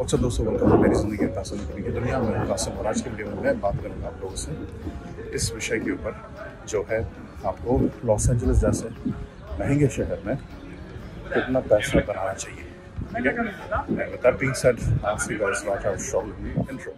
अच्छा दोस्तों, welcome to मेरी ज़िंदगी में पैसा निकलने की दुनिया में। कासिम और आज की वीडियो में मैं बात करूँगा आप लोगों से इस विषय के ऊपर जो है आपको लॉस एंजलिस जैसे महंगे शहर में कितना पैसा बनाना चाहिए। ठीक है, with that being said, I'll see you guys watch our show intro.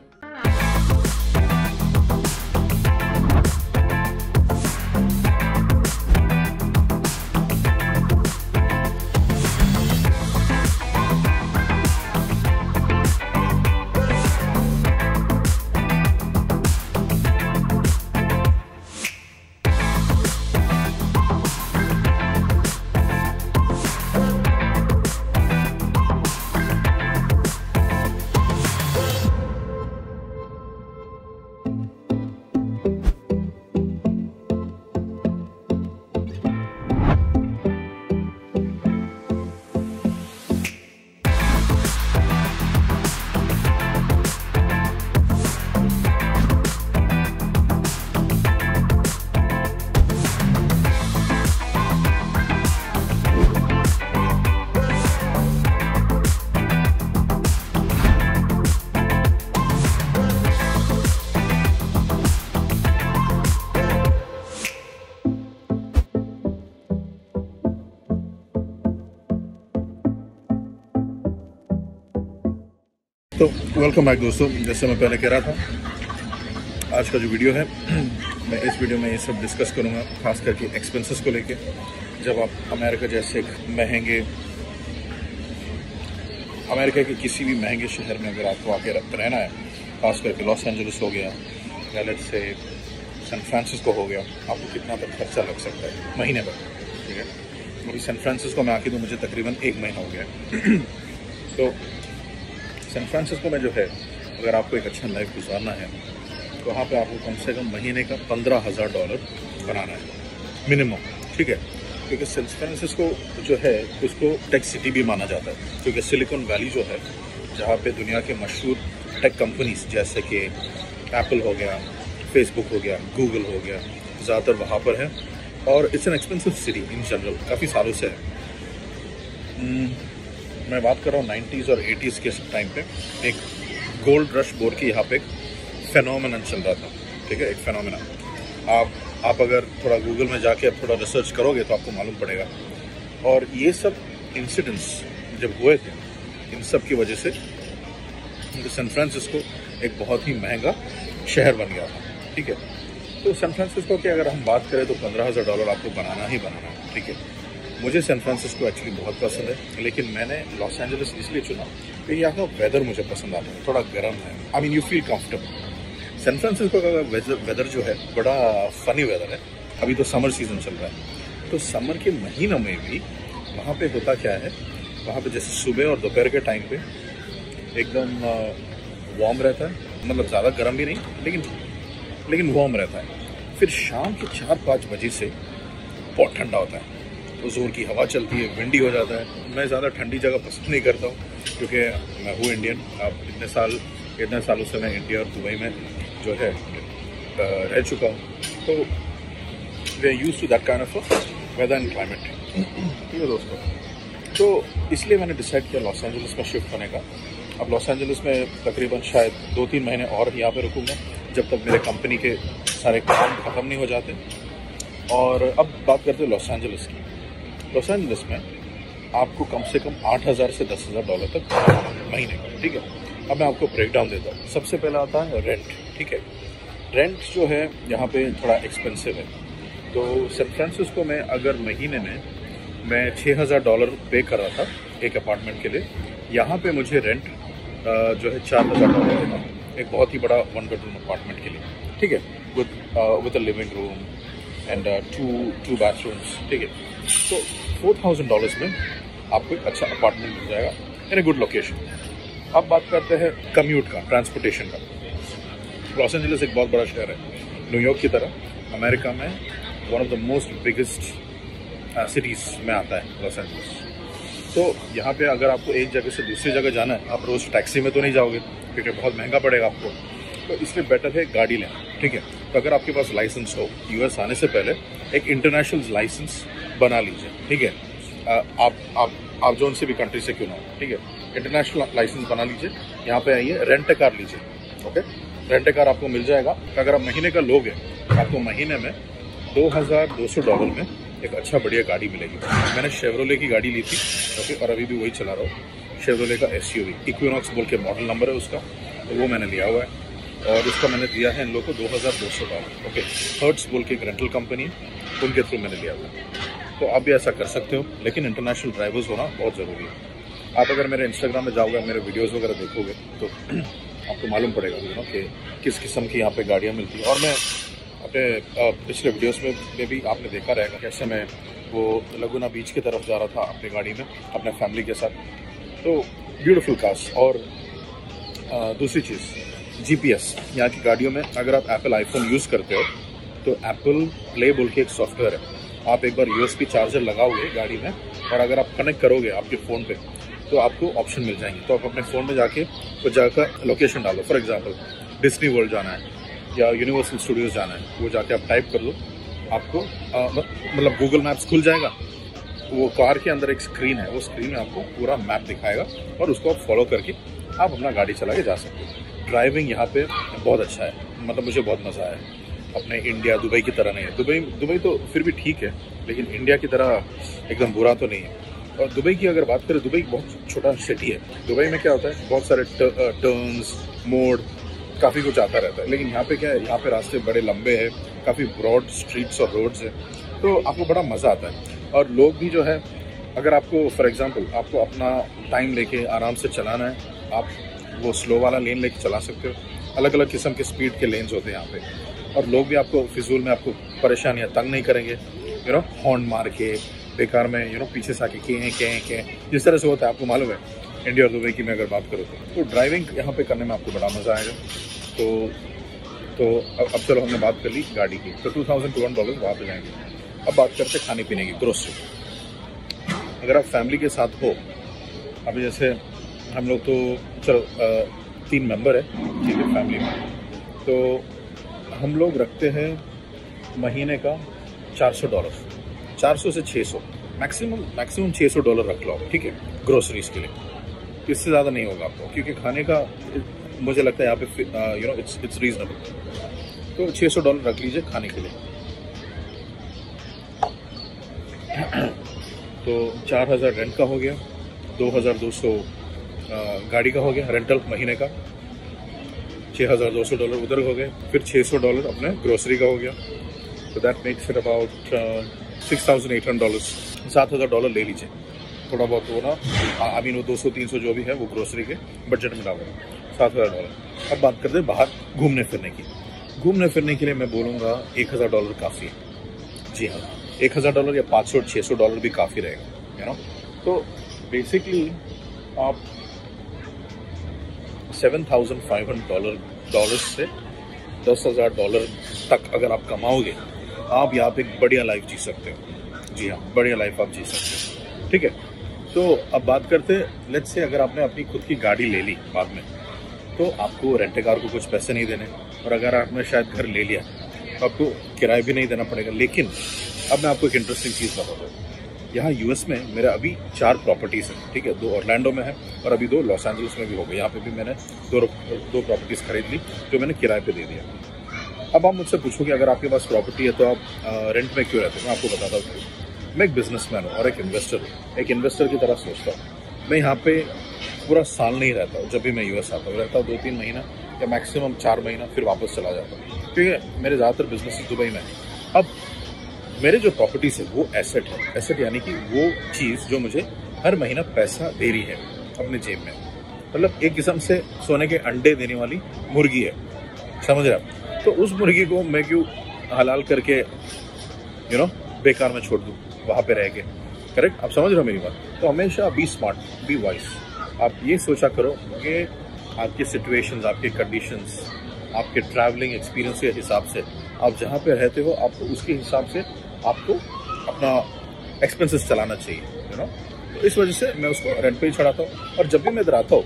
तो वेलकम बैक दोस्तों। जैसे मैं पहले कह रहा था, आज का जो वीडियो है मैं इस वीडियो में ये सब डिस्कस करूँगा, खास करके एक्सपेंसेस को लेके। जब आप अमेरिका जैसे अमेरिका के किसी भी महंगे शहर में अगर आपको आके रहना है, खास करके लॉस एंजलिस हो गया या लेट्स से सैन फ्रांसिस्को हो गया, आपको कितना तक खर्चा लग सकता है महीने पर। ठीक है, अभी सैन फ्रांसिस्को में आके तो मुझे तकरीबन 1 महीना हो गया तो सैन फ्रांसिस्को में जो है, अगर आपको एक अच्छा लाइफ गुजारना है तो वहाँ पे आपको कम से कम महीने का $15,000 बनाना है मिनिमम। ठीक है, क्योंकि सैन फ्रांसिस्को जो है उसको टेक सिटी भी माना जाता है, क्योंकि सिलिकॉन वैली जो है जहाँ पे दुनिया के मशहूर टेक कंपनीज जैसे कि एप्पल हो गया, फेसबुक हो गया, गूगल हो गया, ज़्यादातर वहाँ पर है। और it's an expensive city in general, काफ़ी सालों से है। मैं बात कर रहा हूँ 90s और 80s के टाइम पे एक गोल्ड रश बोल के यहाँ पे एक फेनोमेनन चल रहा था। ठीक है, एक फेनोमेना। आप अगर थोड़ा गूगल में जाके आप थोड़ा रिसर्च करोगे तो आपको मालूम पड़ेगा। और ये सब इंसिडेंट्स जब हुए थे, इन सब की वजह से सैन फ्रांसिस्को एक बहुत ही महंगा शहर बन गया था। ठीक है, तो सैन फ्रांसिस्को की अगर हम बात करें तो $15,000 आपको बनाना ही बनाना है। ठीक है, मुझे सैन फ्रांसिस्को एक्चुअली बहुत पसंद है, लेकिन मैंने लॉस एंजलिस इसलिए चुना कि यहाँ का वेदर मुझे पसंद आता है, थोड़ा गर्म है। I mean you feel comfortable. San Francisco का वेदर जो है बड़ा फनी वेदर है। अभी तो समर सीजन चल रहा है, तो समर के महीनों में भी वहाँ पे होता क्या है, वहाँ पे जैसे सुबह और दोपहर के टाइम पे एकदम वार्म रहता है, मतलब ज़्यादा गर्म भी नहीं, लेकिन वार्म रहता है। फिर शाम के 4-5 बजे से बहुत ठंडा होता है, तो ज़ोर की हवा चलती है, विंडी हो जाता है। मैं ज़्यादा ठंडी जगह पसंद नहीं करता हूँ, क्योंकि मैं हूँ इंडियन। अब इतने सालों से मैं इंडिया और दुबई में जो है रह चुका हूँ, तो we are used to that kind of weather and climate. ठीक है दोस्तों, तो इसलिए मैंने डिसाइड किया लॉस एंजलिस में शिफ्ट होने का। अब लॉस एंजलिस में तकरीबन शायद 2-3 महीने और यहाँ पे रुकूँगा, जब तक मेरे कंपनी के सारे काम ख़त्म नहीं हो जाते। और अब बात करते हैं लॉस एंजलिस की। लॉस एंजलिस में आपको कम से कम $8,000 से $10,000 तक महीने का। ठीक है, अब मैं आपको ब्रेक डाउन देता हूँ। सबसे पहला आता है रेंट। ठीक है, रेंट जो है यहाँ पे थोड़ा एक्सपेंसिव है। तो सैन फ्रांसिस्को में अगर महीने में मैं $6,000 पे कर रहा था एक अपार्टमेंट के लिए, यहाँ पे मुझे रेंट जो है $4,000 देता हूँ, एक बहुत ही बड़ा 1 बेडरूम अपार्टमेंट के लिए। ठीक है, with a living room and two bathrooms। ठीक है, तो $4,000 में आपको एक अच्छा अपार्टमेंट मिल जाएगा इन ए गुड लोकेशन। अब बात करते हैं कम्यूट का, ट्रांसपोर्टेशन का। लॉस एंजलिस एक बहुत बड़ा शहर है, न्यूयॉर्क की तरह अमेरिका में one of the most biggest cities में आता है लॉस एंजलिस। तो यहाँ पे अगर आपको एक जगह से दूसरी जगह जाना है, आप रोज़ टैक्सी में तो नहीं जाओगे, क्योंकि बहुत महंगा पड़ेगा आपको। तो इसलिए बेटर है गाड़ी लेना। ठीक है, तो अगर आपके पास लाइसेंस हो, यूएस आने से पहले एक इंटरनेशनल लाइसेंस बना लीजिए। ठीक है, आप जो उनसे भी कंट्री से क्यों ना हो। ठीक है, इंटरनेशनल लाइसेंस बना लीजिए, यहाँ पे आइए, रेंट कार लीजिए। ओके, रेंट कार आपको मिल जाएगा। अगर आप महीने का लोगे आपको महीने में $2,200 में एक अच्छा बढ़िया गाड़ी मिलेगी। मैंने शेवरोले की गाड़ी ली थी, ओके, और अभी भी वही चला रहा हूँ। शेवरोले का SUV इक्विनॉक्स बोल के मॉडल नंबर है उसका, तो वो मैंने लिया हुआ है और उसका मैंने दिया है इन लोगों को $2,200। ओके, हर्ट्स बोल के एक रेंटल कंपनी है, उनके थ्रू मैंने लिया हुआ है। तो आप भी ऐसा कर सकते हो, लेकिन इंटरनेशनल ड्राइवर्स होना बहुत ज़रूरी है। आप अगर मेरे इंस्टाग्राम में जाओगे, मेरे वीडियोज़ वगैरह देखोगे तो आपको मालूम पड़ेगा कि किस किस्म की यहाँ पे गाड़ियाँ मिलती हैं। और मैं अपने पिछले वीडियोस में भी आपने देखा रहेगा कैसे मैं वो लगुना बीच की तरफ जा रहा था अपनी गाड़ी में अपने फैमिली के साथ। तो ब्यूटीफुल कार्स। और दूसरी चीज़ GPS, यहाँ की गाड़ियों में अगर आप एप्पल आईफोन यूज़ करते हो तो एप्पल प्ले बोल के एक सॉफ्टवेयर है, आप एक बार USB चार्जर लगाओगे गाड़ी में और अगर आप कनेक्ट करोगे आपके फ़ोन पे तो आपको ऑप्शन मिल जाएंगे। तो आप अपने फ़ोन में जाके उस जगह का लोकेशन डालो। फॉर एग्जांपल डिज्नी वर्ल्ड जाना है या यूनिवर्सल स्टूडियोज़ जाना है, वो जाके आप टाइप कर लो, आपको मतलब गूगल मैप्स खुल जाएगा। वो कार के अंदर एक स्क्रीन है, वो स्क्रीन में आपको पूरा मैप दिखाएगा और उसको आप फॉलो करके आप अपना गाड़ी चला के जा सकते हो। ड्राइविंग यहाँ पे बहुत अच्छा है, मतलब मुझे बहुत मज़ा आया। अपने इंडिया दुबई की तरह नहीं है। दुबई तो फिर भी ठीक है, लेकिन इंडिया की तरह एकदम बुरा तो नहीं है। और दुबई की अगर बात करें, दुबई बहुत छोटा सिटी है। दुबई में क्या होता है, बहुत सारे टर्न्स, मोड़, काफ़ी कुछ आता रहता है। लेकिन यहाँ पे क्या है, यहाँ पे रास्ते बड़े लंबे हैं, काफ़ी ब्रॉड स्ट्रीट्स और रोड्स हैं, तो आपको बड़ा मज़ा आता है। और लोग भी जो है, अगर आपको फॉर एग्जांपल आपको अपना टाइम लेके आराम से चलाना है, आप वो स्लो वाला लेन लेके चला सकते हो। अलग अलग किस्म के स्पीड के लेन्स होते हैं यहाँ पे। और लोग भी आपको फिजूल में आपको परेशानियाँ तंग नहीं करेंगे, हॉर्न मार के बेकार में पीछे से आके के जिस तरह से होता है, आपको मालूम है। इंडिया और दुबई की मैं अगर बात करूँ तो ड्राइविंग यहाँ पे करने में आपको बड़ा मज़ा आएगा। तो अब चलो हमने बात कर ली गाड़ी की, तो $2,200 वहाँ पे जाएंगे। अब बात करते खाने पीने की, ग्रोसरी। अगर आप फैमिली के साथ हो, अभी जैसे हम लोग तो चलो 3 मेंबर है, ठीक है, फैमिली में, तो हम लोग रखते हैं महीने का $400, 400 से 600, मैक्सिमम $600 रख लो, ठीक है, ग्रोसरीज के लिए। इससे ज़्यादा नहीं होगा आपको, क्योंकि खाने का मुझे लगता है यहाँ पे इट्स रीजनेबल। तो $600 रख लीजिए खाने के लिए। तो 4,000 रेंट का हो गया, 2,200 गाड़ी का हो गया रेंटल महीने का, $6,200 उधर हो गए, फिर $600 अपने ग्रोसरी का हो गया। तो दैट मेक्स इट अबाउट $6,800, $7,000 ले लीजिए। थोड़ा बहुत वो ना, आई मीन वो 200-300 जो भी है वो ग्रोसरी के बजट में डालो, $7,000। अब बात करते हैं बाहर घूमने फिरने की। घूमने फिरने के लिए मैं बोलूँगा $1,000 काफ़ी है। जी हाँ, $1,000 या $500-600 भी काफ़ी रहेगा, तो बेसिकली आप $7,500 से $10,000 तक अगर आप कमाओगे, आप यहाँ पे एक बढ़िया लाइफ जी सकते हो। जी हाँ, बढ़िया लाइफ आप जी सकते हो, ठीक है। तो अब बात करते हैं, लेट्स से अगर आपने अपनी खुद की गाड़ी ले ली बाद में, तो आपको रेंट कार को कुछ पैसे नहीं देने, और अगर आपने शायद घर ले लिया तो आपको किराया भी नहीं देना पड़ेगा। लेकिन अब मैं आपको एक इंटरेस्टिंग चीज़ बताता हूँ। यहाँ यूएस में मेरे अभी 4 प्रॉपर्टीज़ हैं, ठीक है, 2 ऑरलैंडो में है और अभी 2 लॉस एंजलिस में भी हो गए। यहाँ पे भी मैंने 2 प्रॉपर्टीज़ खरीद ली जो मैंने किराए पे दे दिया। अब आप मुझसे पूछोगे अगर आपके पास प्रॉपर्टी है तो आप रेंट में क्यों रहते हो। मैं आपको बताता हूँ। मैं एक बिजनेसमैन हूँ और एक इन्वेस्टर हूँ। एक इन्वेस्टर की तरह सोचता हूँ। मैं यहाँ पे पूरा साल नहीं रहता हूँ। जब भी मैं यूएस आता हूँ, रहता हूँ 2-3 महीना या मैक्सिमम 4 महीना, फिर वापस चला जाता हूँ, क्योंकि मेरे ज़्यादातर बिजनेस दुबई में है। अब मेरे जो प्रॉपर्टीज़ है वो एसेट है। एसेट यानी कि वो चीज़ जो मुझे हर महीना पैसा दे रही है अपने जेब में, मतलब एक किस्म से सोने के अंडे देने वाली मुर्गी है, समझ रहे आप। तो उस मुर्गी को मैं क्यों हलाल करके बेकार में छोड़ दूँ वहाँ पे रह के, करेक्ट, आप समझ रहे हो मेरी बात। तो हमेशा बी स्मार्ट, बी वाइज। आप ये सोचा करो कि आपकी सिचुएशंस, आपके कंडीशंस, आपके ट्रैवलिंग एक्सपीरियंस के हिसाब से आप जहाँ पे रहते हो, आपको उसके हिसाब से आपको अपना एक्सपेंसेस चलाना चाहिए, तो इस वजह से मैं उसको रेंट पे ही चढ़ाता हूँ। और जब भी मैं इधर आता हूँ,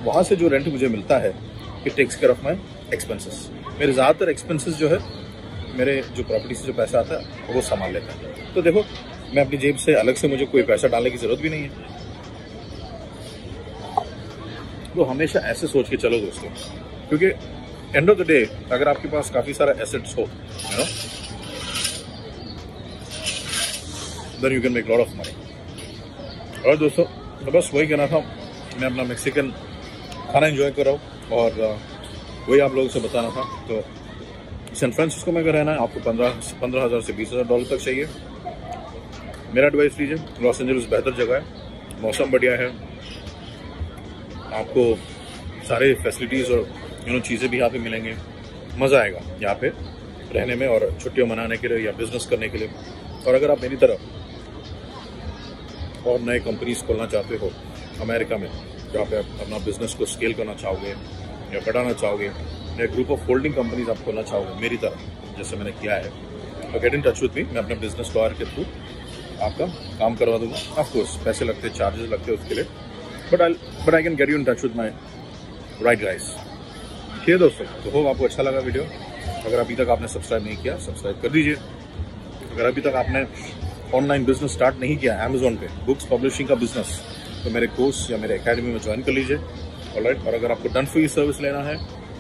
वहाँ से जो रेंट मुझे मिलता है, it takes care of my expenses. मेरे ज़्यादातर एक्सपेंसेस जो है, मेरे जो प्रॉपर्टी से जो पैसा आता है वो संभाल लेता है। तो देखो, मैं अपनी जेब से अलग से मुझे कोई पैसा डालने की ज़रूरत भी नहीं है। तो हमेशा ऐसे सोच के चलो दोस्तों, क्योंकि एंड ऑफ द डे अगर आपके पास काफ़ी सारा एसेट्स हो, you know, then you can make lot of money. और दोस्तों तो बस वही कहना था, मैं अपना मैक्सिकन खाना एंजॉय कर रहा हूँ और वही आप लोगों से बताना था। तो सैन फ्रांसिस्को में अगर रहना है आपको 15,000 से $20,000 तक चाहिए। मेरा एडवाइस लीजिए, लॉस एंजलिस बेहतर जगह है, मौसम बढ़िया है, आपको सारे फैसिलिटीज़ और चीज़ें भी यहाँ पे मिलेंगे, मज़ा आएगा यहाँ पे रहने में और छुट्टियाँ मनाने के लिए या बिज़नेस करने के लिए। और अगर आप मेरी तरह और नए कंपनीज खोलना चाहते हो अमेरिका में, जहाँ पे आप अपना बिजनेस को स्केल करना चाहोगे या बढ़ाना चाहोगे, या ग्रुप ऑफ होल्डिंग कंपनीज आप खोलना चाहोगे मेरी तरह जैसे मैंने किया है, तो get in touch with me. मैं अपने बिजनेस लॉयर के थ्रू आपका काम करवा दूंगा। ऑफकोर्स पैसे लगते हैं, चार्जेस लगते हैं उसके लिए, but I can get you in touch with my right guys. ठीक है दोस्तों, तो होप आपको अच्छा लगा वीडियो। अगर अभी तक आपने सब्सक्राइब नहीं किया, सब्सक्राइब कर दीजिए। अगर अभी तक आपने ऑनलाइन बिजनेस स्टार्ट नहीं किया अमेजोन पे, बुक्स पब्लिशिंग का बिजनेस, तो मेरे कोर्स या मेरे एकेडमी में ज्वाइन कर लीजिए। ऑलराइट, और अगर आपको डन फॉर यू सर्विस लेना है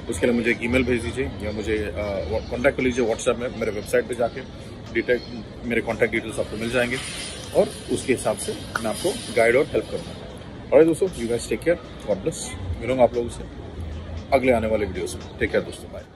उसके लिए मुझे एक ईमेल भेज दीजिए या मुझे कांटेक्ट कर लीजिए व्हाट्सएप में। मेरे वेबसाइट पे जाके मेरे कांटेक्ट डिटेल्स आपको मिल जाएंगे और उसके हिसाब से मैं आपको गाइड और हेल्प करूँगा। और दोस्तों, you guys take care, God bless. मिलूंगा आप लोगों से अगले आने वाले वीडियोस में। टेक केयर दोस्तों, बाय।